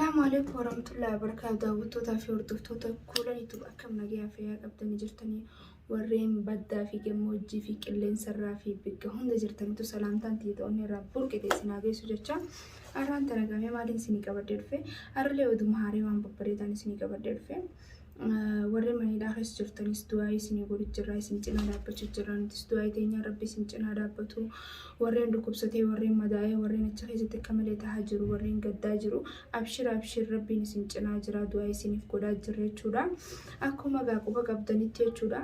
السلام عليكم ورحمة الله وبركاته. دعوتوتا في وردفتوتا كلني تبقى كم نجيها فيها قبل جرتني ورين بدا في جموجي في كلين سرا في بيك هند جرتني تو سلامتان تيتوني رابور كده سناجي سجتشا أران تناجمي مالين سني كبردر في أرلي ودم هاري وان ببريدان سني كبردر في warri manidhaa keessa jirtanis du'aa isinii godhu jirra isin cinaa dhaabbachuu jirra nutis du'aa teenya rabbi isin cinaa dhaabbatu warreen dhukkubsatee warreen madaa'ee warreen achi keessatti akka malee tahaa jiru warreen gaddaa jiru abshir rabbiin isin cinaa jira du'aa isiniif godhaa jirra jechuudha akkuma quba qabdanitti jechuudha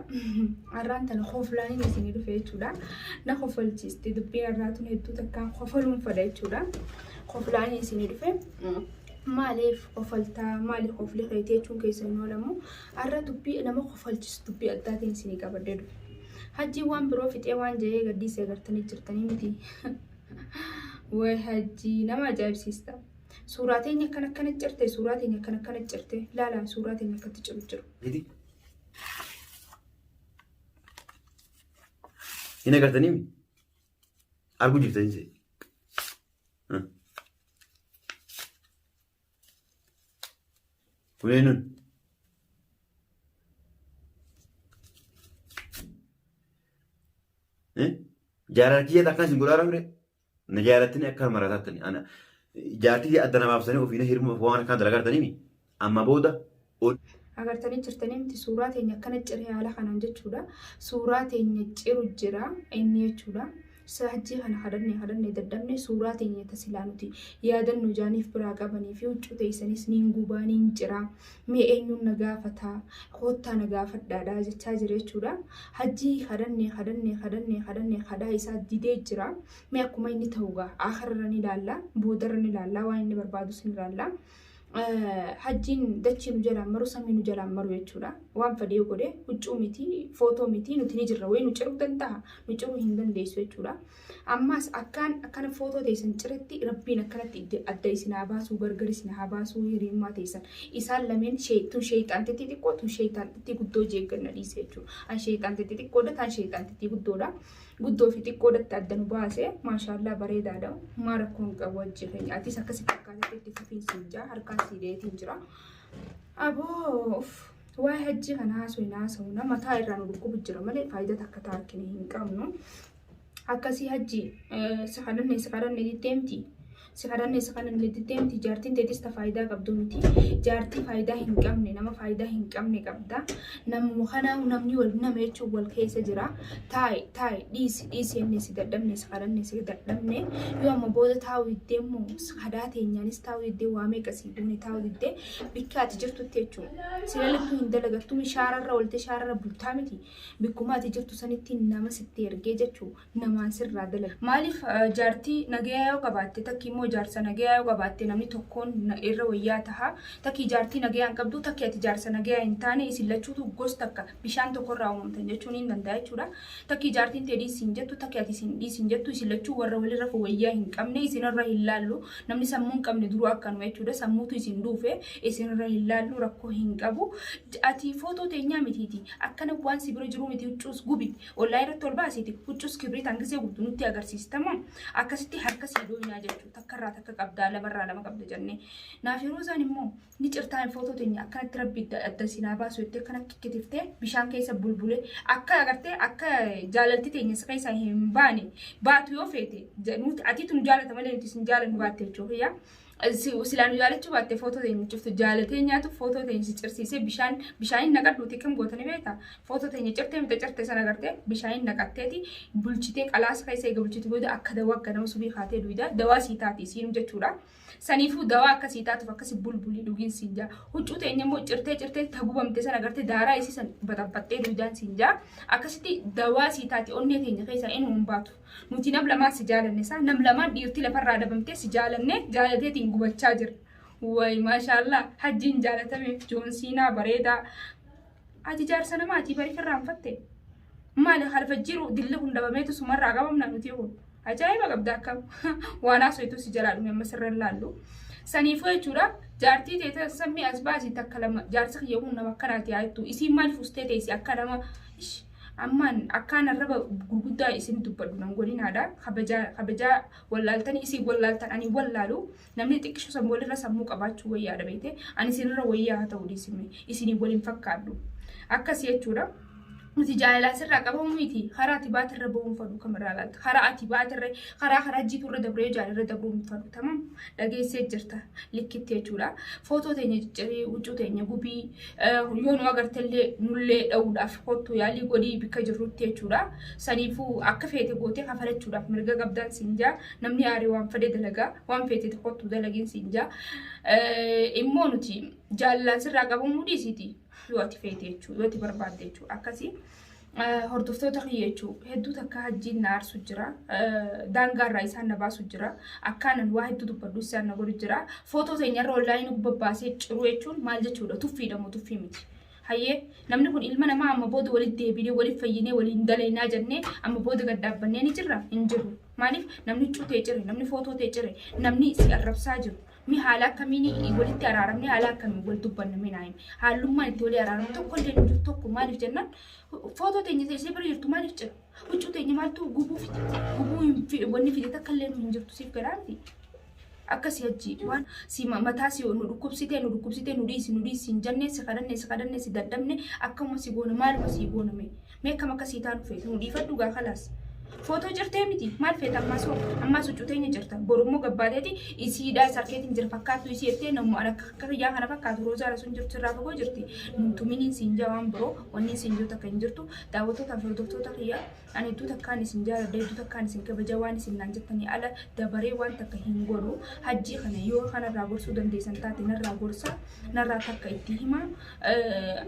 arraan tana qoflaaniin isinii dhufe jechuudha na qofalchiiste dubbiin arraatuun hedduu takkaan qofaluun fadha jechuudha qoflaaniin isinii dhufe maaliif qofaltaa maaliif qoflee qaytee chuun keessan walamu arra dubbii nama qofalchis dubbii addaatiin isinii qabadee dhufe hajji waan biroo fixee waan jee gaddiisee agartanii jirtanii miti way hajji nama ajaa'ibsiista suuraa teenya akkana jirte suuraa teenya akkana jirte laala suuraa teenya akkatti jiru ina agartanii arguu jirtanii Kulenun. Jaartii takkan singular amre. Najaratni akka maratatni ana. Jaartii adana maafsani ofina hirmu waan kan dalagartani mi. Amma booda agartanii jirtanii miti suuraa teenya akkana ciree haala kanaan jechuudha. Suuraa teenya ciru jira inni jechuudha. Sahajii kana hadanne daddabne suuraa teenya tasilaanuti yaadannu jaaniif biraa qabanii fi huccuu teessanis niin gubaa niin cira mee eenyuun nagaafata koottaa nagaafadhaadhaa jechaa jira jechuudha hajii hadanne hadaa isaa didee jira mee akkuma inni ta'ugaa akharran ilaalla boodarran ilaalla waan inni barbaadu sin ilaalla hajjiin dachii nu jalaan maru samii nu jalaan maru jechuudha waan fadhii godhe huccuu miti footoo miti nuti ni jirra way nu ciruu danda'a nu ciruu hin dandeessu jechuudha ammas akkana footoo teessan ciretti rabbiin akkanatti adda isin haa baasuu gargar isin haa baasuu hiriyummaa teessan isaan lameen sheexaan xixiqqoo tun sheexaan xixiqqoo guddoo jeegganna dhiise jechuudha an sheexaan xixiqqoodha tan sheexaan xixiqqoo guddoodha guddoo fi xiqqoodhatti adda nu baase maashaallah bareedaadha maa rakkoon qabu wajji keenya atis akkasitti akkaatatti itti fufiinsi jira harkaan siideetiin jira aboo waa'ee hajji kana haasawna mataa irraan dhukkubu jira malee faayidaa takka taakkine hin qabnu akkasii hajji sakadanne ditteemti jaartiin teetista faayidaa qabdu miti jaartii faayidaa hin qabne nama faayidaa hin qabne qabda namni wal nama jechuun wal keessa jira taa'e dhiisi inni si dadhabne yoo amma booda taa'u iddee immoo hadaa teenyaanis taa'u iddee waa meeqa si buune taa'u iddee bikka ati jirtutti jechuudha silalattuu hin dalagattu shaararra walte shaararra bultaa miti bikkuma ati jirtu sanitti nama sitti ergee jechuudha namaan sirraa dalaga maaliif jaartii nagayaa yoo qabaatte takki immoo jaarsa nagayaa yoo qabaatte namni tokkoon irra wayyaa taha takki jaartii nagayaa hin qabdu takki ati jaarsa nagayaa hin taane isin lachuutu gosa takka bishaan tokkorraa uumamtan jechuun hin danda'a jechuudha takki jaartiin tee dhiisin jettu takki ati dhiisin jettu isin lachuu warra walirra wayyaa hin qabne isinirra hin laallu namni sammuu hin qabne duruu akkanuma jechuudha sammuutu isin dhuufe isinirra hin laallu rakkoo hin qabu ati footoo teenyaa mitiiti akkana waan si bira jiru miti huccuus gubi ollaa irratti ol baasiti huccuus kibriit hangisee gubdu nutti agarsiistama akkasitti harka sii dooyinaa jechuudha takkarraa takka qabdaa lamarraa lama qabda jennee naaf yeroo isaan immoo ni cirtaan footoo teenya akkanatti rabbi adda sinaa baasu jettee akkana kikkitiftee bishaan keessa bulbulee akka agartee akka jaalalti teenya isa keessa hin baane baatu yoo feete nuti atiitu nu jaalata malee nuti isin jaalannu baatte jechuudha silaanu jaalachuu baatte footoo teenya cuftu jaalatee nyaatu footoo teenya si cirsiisee bishaan naqadhuuti kam gootanii beektaa footoo teenya cirtee mita cirtee sana agartee bishaan naqatteeti bulchitee qalaasa keessa eega bulchite booda akka dawaa ganama subii kaatee duwida dawaa sii taati siinu jechuudha saniifuu dawaa akkasii taatuuf akkasii bulbulii dhugiin siin jaa huccuu teenya immoo cirtee tagubamte sana agartee daaraa isii san baxabbaxxee duwidaan siin jaa akkasitti dawaa sii taati onnee teenya keessaa inni hin baatu nuti nam lamaa si jaalanne isaa nam lamaan dhiirti lafarraa dabamtee si jaalanne jaalateetiin gubachaa jira way maashaallah hajjiin jaalatameef joonsiinaa bareedaa ati jaarsa namaati bari firraanfatte maali halfa jiru dilli kun dabameetu sumarraa qabamna nuti kun ajaa'iba qabda akkam waan haasooytu si jalaa dhume amma sirra laallu saniifuu jechuudha jaartii teeta sammii as baasii takka lama jaarsa kiyya kun nama akkanaati yaa'ettu isiin maaliif ustee teessi akka nama ammaan akkaan arraba gurguddaa isin dubbadhu nan godhin haadha kabajaa wallaaltanii isin wallaaltan ani wallaalu namni xiqqishu san walirra sammuu qabaachuu wayyaadha beekte ani isinirra wayyaa haa ta'u dhiisime isinii waliin fakkaadhu akkasii jechuudha. nuti jaalala sirraa qabamu miti karaa ati baatirra ba'uun fadhu kamirraa laata karaa ati baatirra karaa jiiturra dabree jaalarra dabruun fadhu tamam dhageessee jirta likkitti jechuudha footoo teenya cicciree huccuu teenya gubii yoo nu agartellee nullee dha'uudhaaf kottu yaalii godhii bikka jirrutti jechuudha saniifuu akka feete gootee kafalachuudhaaf mirga qabdaan siinjaa namni aarii waan fedhe dalagaa waan feete kottu dalagiin siinjaa immoo nuti jaalala sirraa qabamu dhiisiti yoo ati feete jechuudha yoo ati barbaadde jechuudha akkasii hordoftoota kiyya jechuudha hedduu takka hajjiin na aarsu jira daangaarraa isaan na baasu jira akkaanan waa hedduu dubbadhu isaan na godhu jira footoo teenyarra onlaayinii babbaasee ciru jechuun maal jechuudha tuffiidhamu tuffii miti. hayyee namni kun ilma namaa amma booda walitti deebinee walitti fayyinee waliin dalaynaa jennee amma booda gaddaabbannee ni jirra hin jiru maaliif namni cutee jire namni footoo tee jire namni si arrabsaa jiru mi haala akkamiin walitti araaramne haala akkamiin wal dubbanne naayim haalummaan itti walii araaramu tokko illee hin jiru tokko maaliif jennaan footoo teenya teessee bira jirtu maaliif jira huccuu teenya maaltu gubuu wanni fide takka illee hin jirtu siif garaanti. akkasi hajji waan si mataa si nu dhukkubsitee nu dhiisi hin jennee si kadhanne si daddabne akkuma si goona maaluma si gooname mee akkam akkasii taanu feetu nu dhiifadhu gaa kalaas footoo jirtee miti maal feeta ammaas huccuu teenya jirta borummoo gabbaateeti isiidhaa sarkeetiin jira fakkaattu isii jettee namuu akka yaa kana fakkaatu roozaara sun jirtu irraa fagoo jirti tuminiin siin jaa waan biroo wanni siin jiru takka hin jirtu daawwattootaaf hordoftoota kiyyaa ani hedduu takkaan isin jaaladha hedduu takkaan isin kabaja waan isin naan jettanii ala dabaree waan takka hin godhu hajjii kana yoo kanarraa gorsuu dandeessan taate narraa gorsa narraa takka itti hima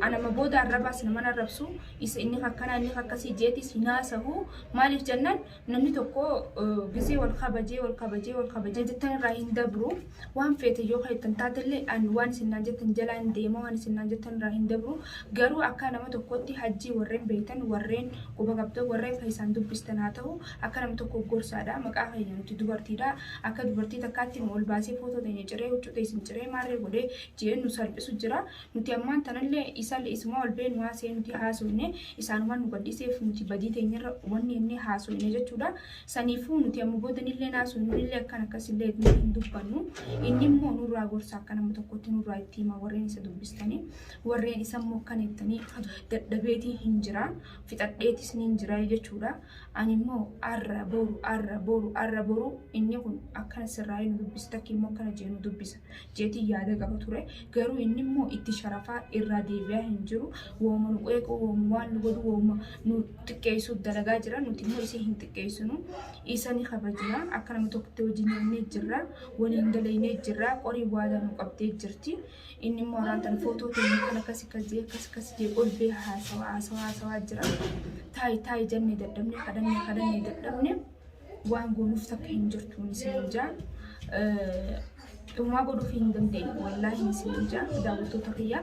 anama booda arrabaas nama narrabsu isa inni akkanaa inni akkasii jeetis hinaasahu maaliif jennaan namni tokko gisee wal kabajee jettan irraa hin dabru waan feete yoo haytan taatellee ani waan isin naan jettan jalaa hin deema waan isin naan jettan irraa hin dabru garuu akka nama tokkotti hajjii warreen beektan warreen quba qabdan warreen isaan dubbistan haa ta'u akka nama tokko gorsaadha maqaa keenya nuti dubartiidha akka dubartii takkaatti nu ol baasee footoo teenya ciree huccuu teessin ciree maarree godhee jeen nu salphisu jira nuti ammaan tanallee isaallee isuma ol bee nu haasee nuti haasofne isaanumaan nu gadhiiseef nuti badii teenyarra wanni inni haasofne jechuudha saniifuu nuti amma boodanillee haasofne illee akkan akkasillee hin dubbannu inni immoo nurraa gorsa akka nama tokkotti nurraa itti hima warreen isa dubbistanii warreen isa immoo kan eettanii dadhabeetii hin jira fixadheetis ni hin jira jechuudha ani immoo arra boru inni kun akkana sirraa nu dubbisa takki immoo akkana jee nu dubbisa jeetii yaada qaba ture garuu inni immoo itti sharafaa irraa deebi'aa hin jiru wooma nu qeequ wooma waan nu godhu wooma nu xiqqeessuuf dalagaa jira nuti immoo isii hin xiqqeessinu isa ni kabajna akka nama tokkotti wajjin nyaannee jirra waliin dalaynee jirra qorii waadaa nu qabdee jirti inni immoo raantan footoo teenya kan akkas jee ol bee haasawaa jira taai jennee dadhabne kadhannee dadhabne waan goonuuf takka hin jirtu ni siinjaa dhumaa godhuuf hin dandeenye wallaahi ni siinjaa daawwattoota kiyyaa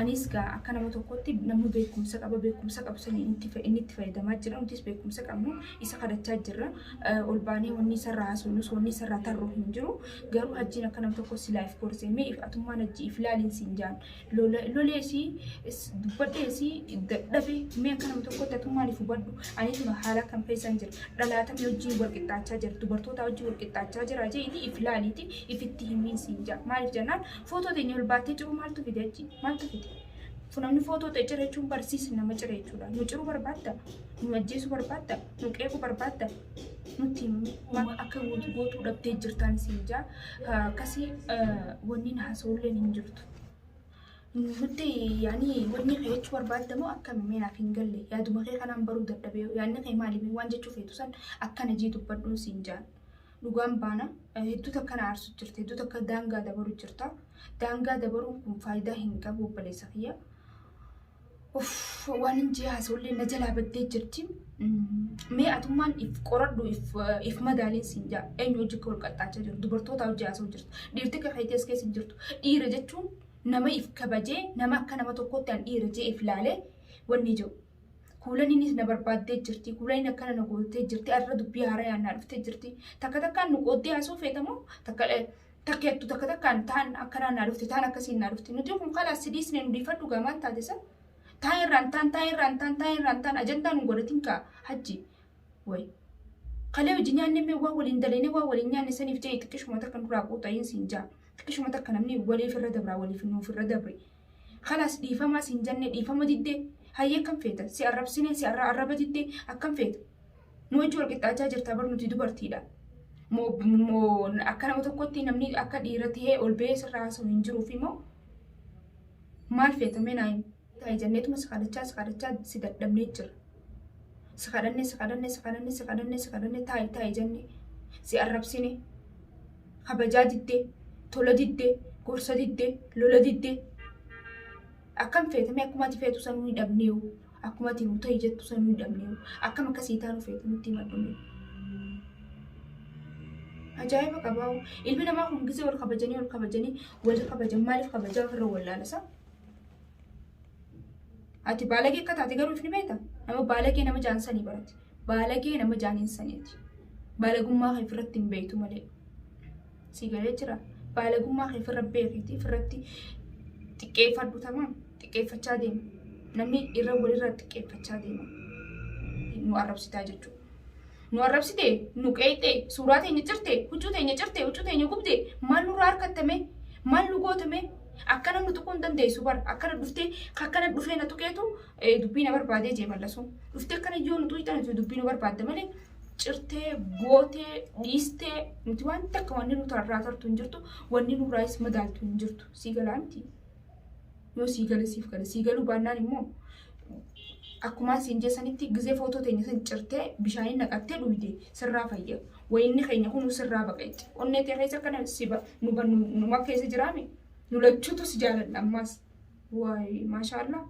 anis gaa akka nama tokkotti namni beekumsa qabu sanii inni itti fayyadamaa jira nutis beekumsa qabnu isa kadhachaa jirra ol baanee wanni isarraa haasofnus wanni isarraa tarroo hin jiru garuu hajjiin akka nama tokko silaaf gorsee mee atummaan hajjii if ilaaliin siinjaan loleesii dubbadheesii dadhabe mee akka nama tokkotti atummaan if hubadhu anis haala kan feesan jira dhalaatamee hojii wal qixxaachaa jira dubartoota hojii wal qixxaachaa jira jeetii if ilaaliiti ifitti himiin siinjaa maaliif jennaan footoo teenya ol baatee jiru maaltu fide achi maaltu fide funamni footoo ta'e jira jechuun barsiisa nama jira jechuudha nu ciruu barbaadda nu ajjeesuu barbaadda nu qeequu barbaadda nuti akka gootuu dhabdee jirtaan siinjaa akkasii wanni haasa'ullee hin jirtu. nuti yaani wanni jechuu barbaadamu akka meenaaf hin galle yaaduma kee kanaan baruu dadhabee yaadni kee maaliif waan jechuu feetu san akkana jii dubbadhuun siinjaan. dhugaan baana hedduu takka na aarsu jirti hedduu takka daangaa dabaru jirta daangaa dabaruun kun faayidaa hin qabu obboleessa kiyya waan hin jee haasa'ullee na jalaa baddee jirti mee atummaan if qoradhu if madaaliin siinjaa eenyu hojii wal qaxxaachaa jiru dubartoota hojii haasa'u jirtu dhiirti kakayitee as keessa hin jirtu dhiira jechuun nama if kabajee nama akka nama tokkotti an dhiira jee if laalee wanni jiru kuulan inni na barbaaddee jirti kuulan inni akkana na goottee jirti arra dubbii haaraa yaannaa dhuftee jirti takka takkaan nu qooddee haasoo feetamoo takkeettu takka takkaan taan akkanaa naa dhufte taan akkasiin naa dhufte nuti kun kalaas sidiisne nu dhiifadhu gamaan taate san taayirraan ajandaan godhatin ka hajji way qalee wajjin nyaanne waa waliin dalayne waa waliin nyaanne saniif jee xiqqishuma takka duraa quuxayin siin jaa xiqqishuma takka namni waliif irra dabraa waliif nuuf irra dabre khalaas dhiifama siin jenne dhiifama diddee hayyee kan feeta si arrabsine si arraba diddee akkam feeta nu wajji wal qixxaachaa jirtaa bar nuti dubartiidha moo akka nama tokkotti namni akka dhiira tahee ol ba'ee sirraa haasa'u hin jiruuf immoo maal feetamee naayin taa'ee jenneetuma sakadachaa si dadhabnee jira. Sakadannee taa'ee jenne si arrabsine kabajaa diddee tola diddee gorsa diddee lola diddee akkam feetame akkumatti feetu sanuu hin dhabneewu akkumatti nu ta'e jettu sanuu hin dhabneewu akkam akkasii taanu feetu nutti himadhume. Ajaa'iba qabaawu ilmi namaa kun gisee wal kabajanii wal kabajan maaliif kabajaa ofirra wallaalasa? Ati baalagee akka taate garuu ifni beekta nama baalagee nama jaansanii barate baalagee nama jaaninsaniiti baalagummaa kan ofirratti hin beektu malee si galee jira baalagummaa kan ofirra beekti ofirratti xiqqeeffadhu tamam xiqqeeffachaa deema namni irra walirra xiqqeeffachaa deema nu arrabsitaa jechuudha. Nu arrabsite nu qeexxe suuraa teenya cirte huccuu teenya gubde maal nurraa harkattame maal nu gootame akkana nu tuquu hin dandeessu bar akkana dhufee na tuqeetu dubbii na barbaadee jee mallasu dhuftee akkana yoo nu tuqxan dubbii nu barbaadde malee cirtee gootee dhiistee nuti waan takka wanni nu tarraa tartu hin jirtu wanni nurraayis madaaltu hin jirtu sii galaa miti yoo sii gala siif gala sii galuu baannaan immoo akkuma siin jeessanitti gisee footoo teenya san cirtee bishaaniin naqattee dhuyde sirraa fayya wayinni keenya kun sirraa baqeetti onnee ta'e keessa kana siba nu keessa jiraame nu lachuutu si jaaladha ammas waay maashaallah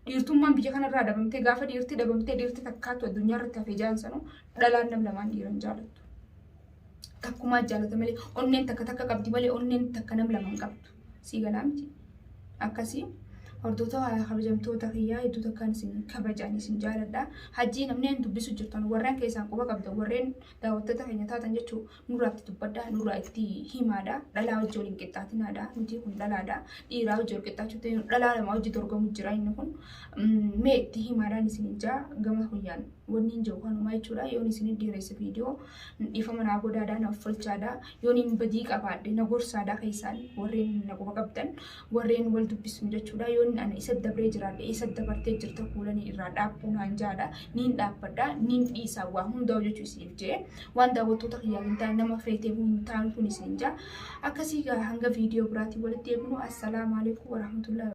dhiirtummaan biyya kanarraa dhabamtee gaafa dhiirti takkaatu addunyaa irratti hafee jaansanu dhalaan nam lamaan dhiiran jaalattu takkumaa jaalata malee onneen takka qabdi malee onneen takka nam lamaan qabdu sii galaa miti akkasii hordota kabajamtoota kiyyaa hedduu takkaan isin kabajaan isin jaaladha. Hajjii namni dubbisu jirtan warreen keessaan quba qabdan warreen daawwattoota keenya taatan jechuun nurraatti dubbadha nurraa itti himaadha. Dhalaa wajji waliin qixxaatinaadha. Nuti kun dhalaadha. Dhiiraa wajji wal qixxaachuutti dhalaa lama wajji dorgomu jira inni kun mee itti himaadhaan isin ijaa gama guyyaan wanni hin jiru kanuma jechuudha. Yoon isin dhiiressa viidiyoo dhiifama naa godaadhaa na uffalchaadhaa yoon hin badii qabaadhe na gorsaadhaa keessaan warreen na quba qabdan warreen wal dubbisnu jechuudha. Yoon ana isa dabree jiraadhe isa dabartee jirta kuulanii irraa dhaabbuu naan jaadha niin dhaabbadha niin dhiisaa waa hundaa hojjechuu isiniif jee waan daawwattoota kiyyaa hin taane nama feetee ta'an kun isin jaa akkasii hanga viidiyoo biraatiin walitti eegnu assalaamu alaikum warahmatullahi